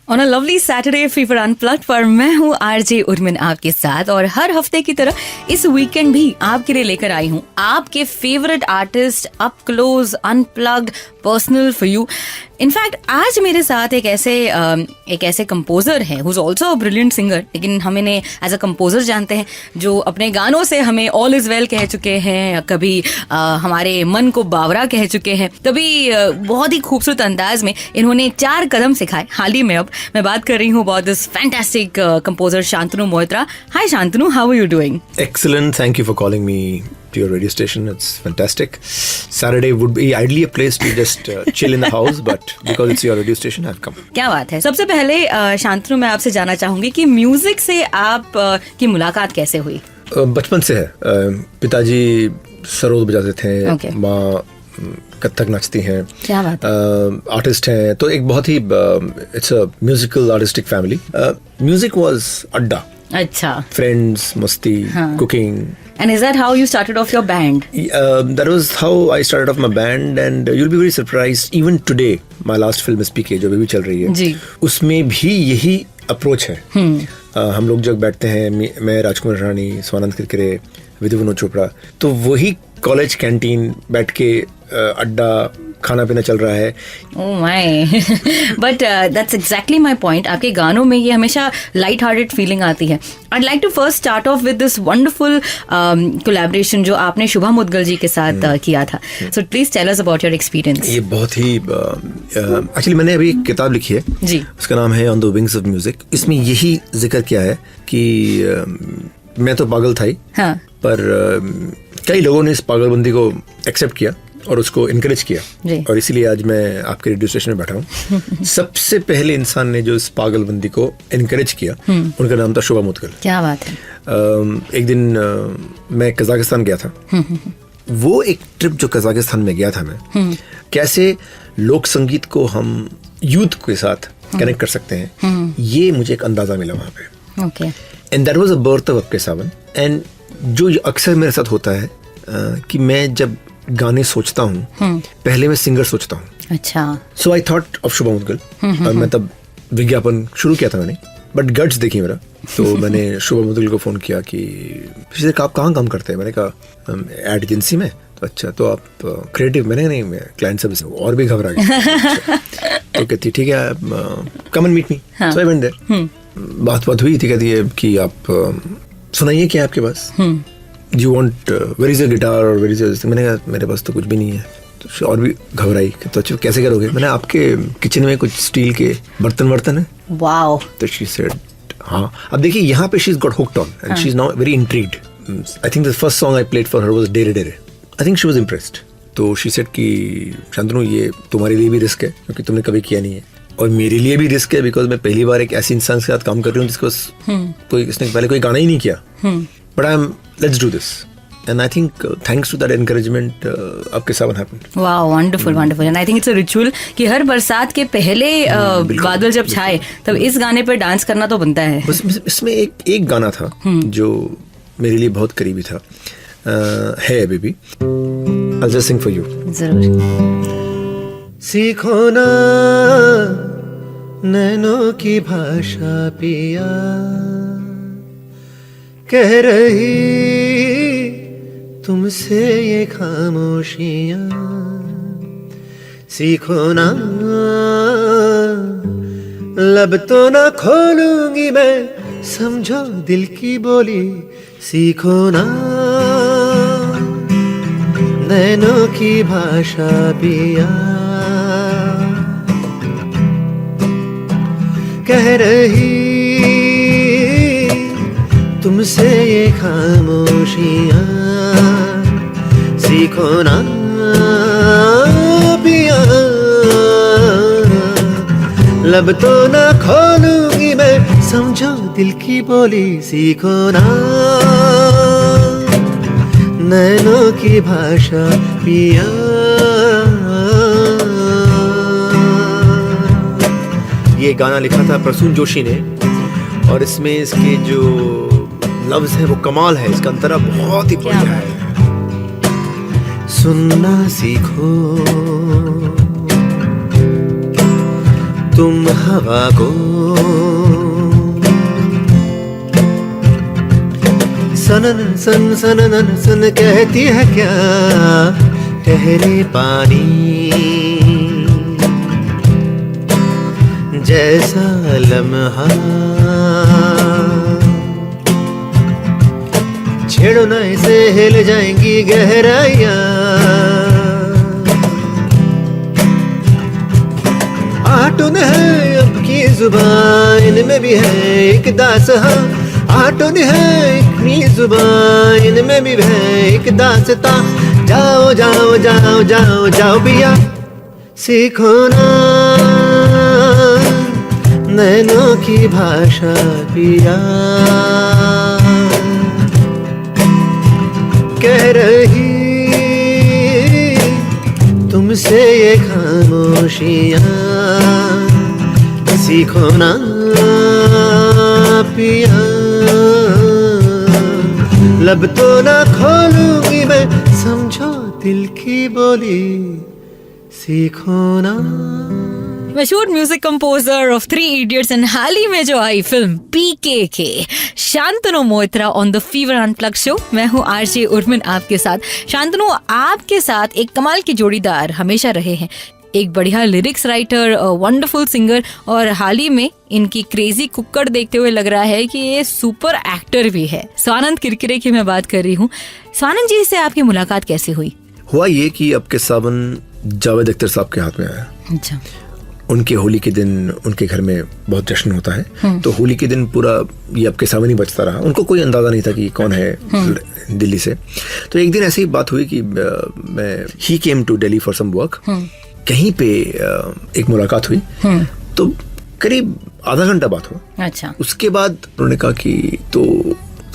On a lovely Saturday fever unplugged पर मैं हूँ आरजे उर्मिन आपके साथ, और हर हफ्ते की तरह इस वीकेंड भी आपके लिए लेकर आई हूँ आपके favourite artist, up close, unplugged, personal for you. In fact आज मेरे साथ एक ऐसे कंपोजर है who is also a brilliant singer, लेकिन हम इन्हें एज अ कंपोजर जानते हैं, जो अपने गानों से हमें ऑल इज वेल कह चुके हैं, कभी हमारे मन को बावरा कह चुके हैं, कभी बहुत ही खूबसूरत अंदाज में इन्होंने 4 कदम सिखाए हाल ही में। अब मैं बात कर रही हूँ about this fantastic composer Shantanu Moitra. Hi Shantanu, how are you doing? Excellent. Thank you for calling me to your radio station. It's fantastic. Saturday would be ideally a place to just chill in the house, but because it's your radio station, I've come. क्या बात है। सबसे पहले शांतनु, मैं आपसे जानना चाहूंगी कि म्यूजिक से आप की मुलाकात कैसे हुई? बचपन से है। पिताजी सरोद बजाते थे, Okay. माँ कथक नाचती हैं, क्या बात है। आर्टिस्ट हैं, तो एक बहुत ही it's a musical artistic family. Music was adda, अच्छा। फ्रेंड्स, मस्ती, cooking. And is that how you started off your band? That was how I started off my band, and you'll be very surprised. Even today, my last film is PK, जो अभी भी चल रही है, जी। उसमें भी यही अप्रोच है। हम लोग जब बैठते हैं, मैं, राजकुमार रानी, स्वानंद किरकिरे, विधु विनोद चोपड़ा, तो वही कॉलेज कैंटीन बैठ के अड्डा, खाना पीना चल रहा है। Oh my! But that's exactly my point. आपके गानों में ये हमेशा लाइट हार्टेड फीलिंग आती है। I'd like to first start off with this wonderful collaboration जो आपने शुभा मुद्गल जी के साथ किया था. So please tell us about your experience. ये बहुत ही एक्चुअली मैंने अभी एक किताब लिखी है जी, उसका नाम है on the wings of music. इसमें यही जिक्र किया है कि मैं तो पागल था ही, हाँ, पर कई लोगों ने इस पागलबंदी को एक्सेप्ट किया और उसको इनकरेज किया, और इसीलिए आज मैं आपके रेडियो स्टेशन में बैठा हूँ। सबसे पहले इंसान ने जो इस पागलबंदी को इनकरेज किया, उनका नाम था शुभा मुद्गल। क्या बात है। एक दिन मैं कजाकिस्तान गया था। वो एक ट्रिप जो कजाकिस्तान में गया था मैं, कैसे लोक संगीत को हम यूथ के साथ कनेक्ट कर सकते हैं, ये मुझे एक अंदाजा मिला वहाँ पे। Okay. And that was a birth of अक्के सावन। एंड जो अक्सर मेरे साथ होता है कि मैं जब गाने सोचता हूँ, पहले मैं सिंगर सोचता हूँ। अच्छा। सो आई थॉट ऑफ शुभा मुद्गल, और मैं तब विज्ञापन शुरू किया था मैंने, बट गट्स देखी मेरा। तो मैंने शुभा मुद्गल को फ़ोन किया कि आप कहाँ काम करते हैं? मैंने कहा एड एजेंसी में। तो अच्छा, तो आप क्रिएटिव? मैंने नहीं, मैं क्लाइंट सर्विस। और भी घबरा गया। तो कहती ठीक है, come and meet me. So I went there. बात हुई थी, कहती है कि आप सुनाइए क्या आपके पास, you want where is your guitar और वेयर इज योर। मैंने कहा मेरे पास तो कुछ भी नहीं है। तो और भी घबराई कि तो अच्छा कैसे करोगे? मैंने आपके किचन में कुछ स्टील के बर्तन है? वाओ। तो शी सेड हाँ। अब देखिए यहाँ पे she is got hooked on and she is now very intrigued. I think the first song I played for her was डेरे डेरे। I think she was impressed. तो शी सेड कि शांतनु, ये तुम्हारे लिए भी रिस्क है क्योंकि तुमने कभी किया नहीं है, और मेरे लिए भी रिस्क है बिकॉज मैं पहली बार एक ऐसे इंसान के साथ काम कर रही हूँ जिसको इसने पहले कोई गाना ही नहीं किया। But let's do this. And I think thanks to that encouragement, Apke Sawan happened. Wow, wonderful, wonderful. And I think it's a ritual कि हर बरसात के पहले बादल जब छाए तब इस गाने पर डांस करना तो बनता है। इसमें एक गाना था जो मेरे लिए बहुत करीबी था, है अभी भी। I'll just sing for you. जरूर। सीखो ना नैनों की भाषा पिया, कह रही तुमसे ये खामोशियां। सीखो ना, लब तो ना खोलूंगी मैं, समझो दिल की बोली। सीखो ना नैनों की भाषा पिया, कह रही तुमसे ये खामोशियां। सीखो ना पिया, लब तो ना खोलूंगी मैं, समझो दिल की बोली। सीखो ना नैनों की भाषा पिया। ये गाना लिखा था प्रसून जोशी ने, और इसमें इसके जो लफ्ज है वो कमाल है, इसका अंतरा बहुत ही बढ़िया है। सुनना सीखो तुम हवा को, सन सन नन सन कहती है क्या ठहरे पानी, जैसा लम्हा छेड़ो ना इसे हिल जाएंगी गहराइयां, आटुन है अब की जुबान इनमें भी है एक दास्तां, आटुन है इतनी जुबान इनमें भी है एक दास्तां, जाओ जाओ जाओ जाओ जाओ पिया सीखो ना नैनों की भाषा पिया, कह रही तुमसे ये खामोशियां, सीखो ना पिया, लब तो ना खोलूंगी मैं समझो दिल की बोली, सीखो ना। मशहूर music composer of 3 Idiots and हाल ही में जो आई फिल्म पीके के Shantanu Moitra on the Fever unplugged show. मैं हूँ आरजे उर्मिन आपके साथ। शांतनु आपके साथ एक कमाल के जोड़ीदार हमेशा रहे हैं, एक बढ़िया लिरिक्स राइटर, वंडरफुल सिंगर, और हाल ही में इनकी क्रेजी कुक्कड़ देखते हुए लग रहा है कि ये सुपर एक्टर भी है। स्वानंद किरकिरे की मैं बात कर रही हूँ। स्वानंद जी से आपकी मुलाकात कैसे हुई? हुआ ये कि अब के सावन जावेद अख्तर साहब के हाथ में आया। अच्छा। उनके होली के दिन उनके घर में बहुत जश्न होता है, तो होली के दिन पूरा ये अब के सावन ही बजता रहा। उनको कोई अंदाजा नहीं था कि कौन है दिल्ली से। तो एक दिन ऐसी ही बात हुई कि मैं ही came to Delhi for some work, कहीं पे एक मुलाकात हुई, तो करीब आधा घंटा बात हुआ। अच्छा। उसके बाद उन्होंने कहा कि तो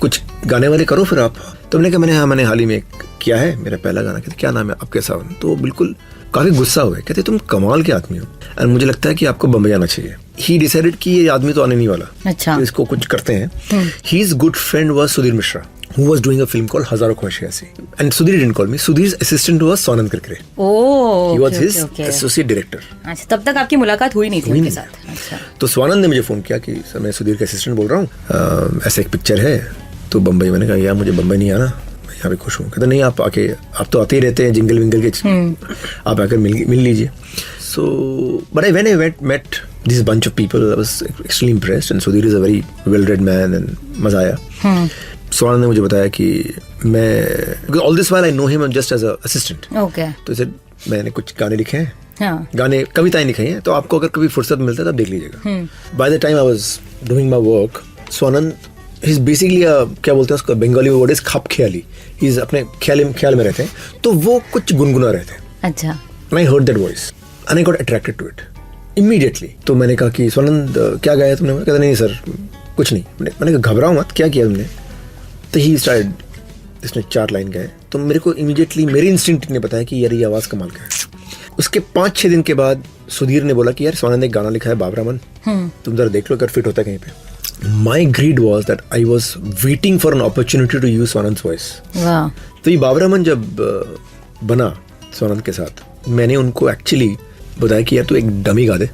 कुछ गाने वाले करो फिर आप। तो मैंने हाल ही में किया है मेरा पहला गाना। कहते क्या नाम है आपके सावन? तो बिल्कुल काफी गुस्सा हुए, कहते तुम कमाल के आदमी हो और मुझे लगता है कि आपको बम्बई आना चाहिए। ही डिसाइडेड कि ये आदमी तो आने नहीं वाला। अच्छा। तो इसको कुछ करते हैं। His good friend was Sudhir Mishra, who was doing a film called हजारों ख्वाहिशें ऐसी, and Sudhir didn't call me. Sudhir's assistant was Swanand Kirkire. Oh, he was his associate director। अच्छा, तब तक आपकी मुलाकात हुई नहीं थी उनके साथ? अच्छा। तो स्वानंद ने मुझे फोन किया कि सर मैं सुधीर का असिस्टेंट बोल रहा हूँ, ऐसा एक पिक्चर है तो बम्बई। मैंने कहा यार मुझे बम्बई नहीं आना, यहाँ पे खुश हूँ। कहते नहीं आप आके, आप तो आते ही रहते हैं जिंगल विंगल के, आप आकर मिल लीजिए। So but when I met this bunch of people, I was extremely impressed, and Sudhir is a very well-read man, and मजा आया। स्वानंद ने मुझे बताया कि मैं all this while I know him just as a assistant। Okay। तो इसे मैंने कुछ गाने लिखे हैं, हाँ। गाने कविताएं लिखी हैं, तो आपको अगर कभी फुर्सत मिलता है तब देख लीजिएगा। By the time I was doing my work, Swanand he's basically क्या बोलते हैं उसको बंगाली में, वर्ड इज खप ख्याली। he's अपने ख्याल में रहते हैं, तो वो कुछ गुनगुना रहे थे। अच्छा। And I heard that voice and I got attracted to it immediately। तो मैंने कहा कि स्वानंद क्या गाया तुमने? कहता नहीं सर कुछ नहीं। मैंने कहा घबराओ मत, क्या किया तुमने? तो ही स्टार्टेड, इसने 4 लाइन गाए, तो मेरे को इमीडिएटली मेरी इंस्टिंक्ट ने बताया कि यार ये आवाज़ कमाल का है। उसके 5-6 दिन के बाद सुधीर ने बोला कि यार स्वानंद ने एक गाना लिखा है बाबरा मन, तुम जरा देख लो अगर फिट होता है कहीं पे। My greed was that I was waiting for an opportunity to use Swanand voice। वाह। तो ये बाबरा मन जब बना स्वानंद के साथ, मैंने उनको एक्चुअली बताया कि यार तू एक डमी गा दे,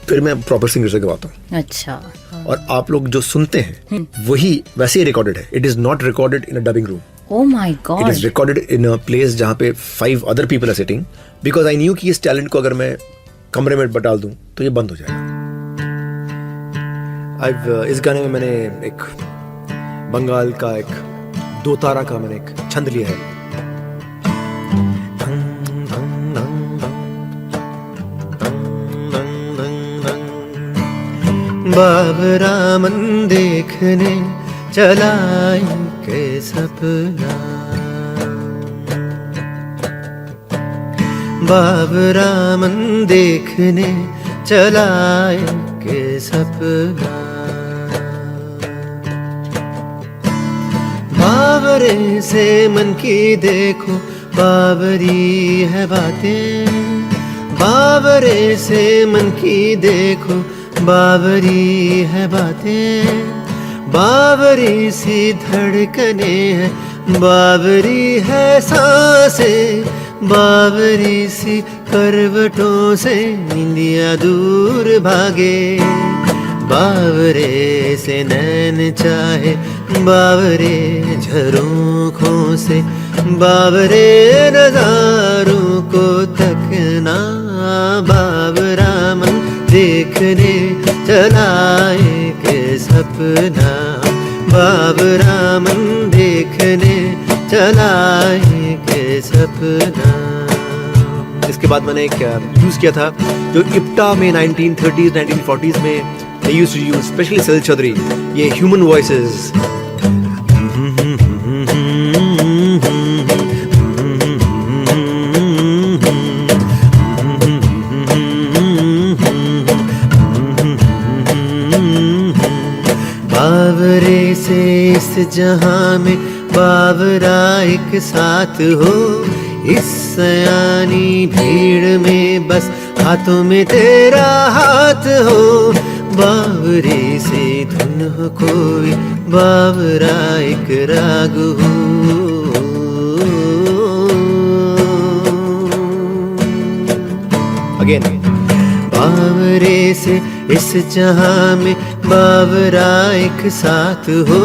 फिर मैं प्रॉपर सिंगर से गवाता हूँ। अच्छा। और आप लोग जो सुनते हैं वही वैसे ही रिकॉर्डेड है। It is not recorded in a dubbing room. Oh my God। It is recorded in a place जहाँ पे 5 other people are sitting, because I knew कि इस टैलेंट को अगर मैं कमरे में डाल दूं तो ये बंद हो जाएगा। इस गाने में मैंने एक बंगाल का एक 2 तारा का मैंने एक छंद लिया है। बाबरा मन देखने चला के सपना, बाबरा मन देखने चला के सपना, बावरे से मन की देखो बावरी है बातें, बावरे से मन की देखो बावरी है बातें, बावरी सी धड़कने हैं, बावरी है सांसें, बावरी सी करवटों से निंदिया दूर भागे, बावरे से नैन चाहे, बावरे झरोखों से, बावरे नजारों को तकना, बावरा मन देखने चला एक सपना, बावरा मन देखने चला एक सपना। इसके बाद मैंने एक यूज किया था जो इप्टा में 1930s 1940s में they used to use, especially Salil Chaudhary, ये ह्यूमन वॉइसेस। बावरे से इस जहां में बावरा एक साथ हो, इस सयानी भीड़ में बस हाथों में तेरा हाथ हो, बावरे से धुन हो कोई, बावरा एक राग हो। अगेन बावरे से इस जहां में बावरा एक साथ हो,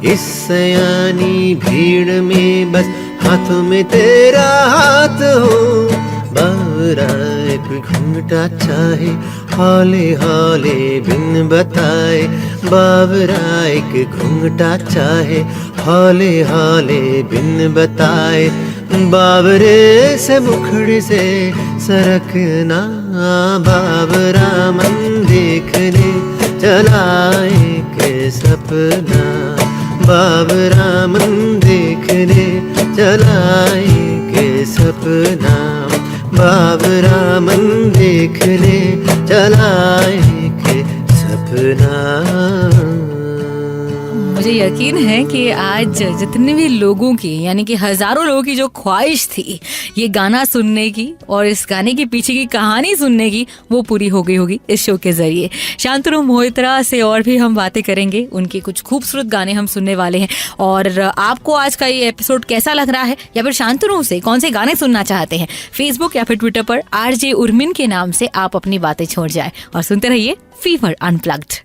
इस सयानी भीड़ में बस हाथों में तेरा हाथ हो, बावरा एक घूंघटा चाहे, हौले हौले बिन बताए, बावरा एक घूंघटा चाहे, हौले हौले बिन बताए, बावरे से मुखड़े से सरकना, बावरा मन देखने चला एक सपना, बावरा मन देखने चला एक सपना, बावरा मन देखने चला एक सपना। मुझे यकीन है कि आज जितने भी लोगों की, यानी कि हजारों लोगों की जो ख्वाहिश थी ये गाना सुनने की और इस गाने के पीछे की कहानी सुनने की, वो पूरी हो गई होगी इस शो के जरिए। शांतनु मोहित्रा से और भी हम बातें करेंगे, उनके कुछ खूबसूरत गाने हम सुनने वाले हैं। और आपको आज का ये एपिसोड कैसा लग रहा है, या फिर शांतनु से कौन से गाने सुनना चाहते हैं, फेसबुक या फिर ट्विटर पर RJ उर्मिन के नाम से आप अपनी बातें छोड़ जाए और सुनते रहिए फीवर अनप्लग्ड।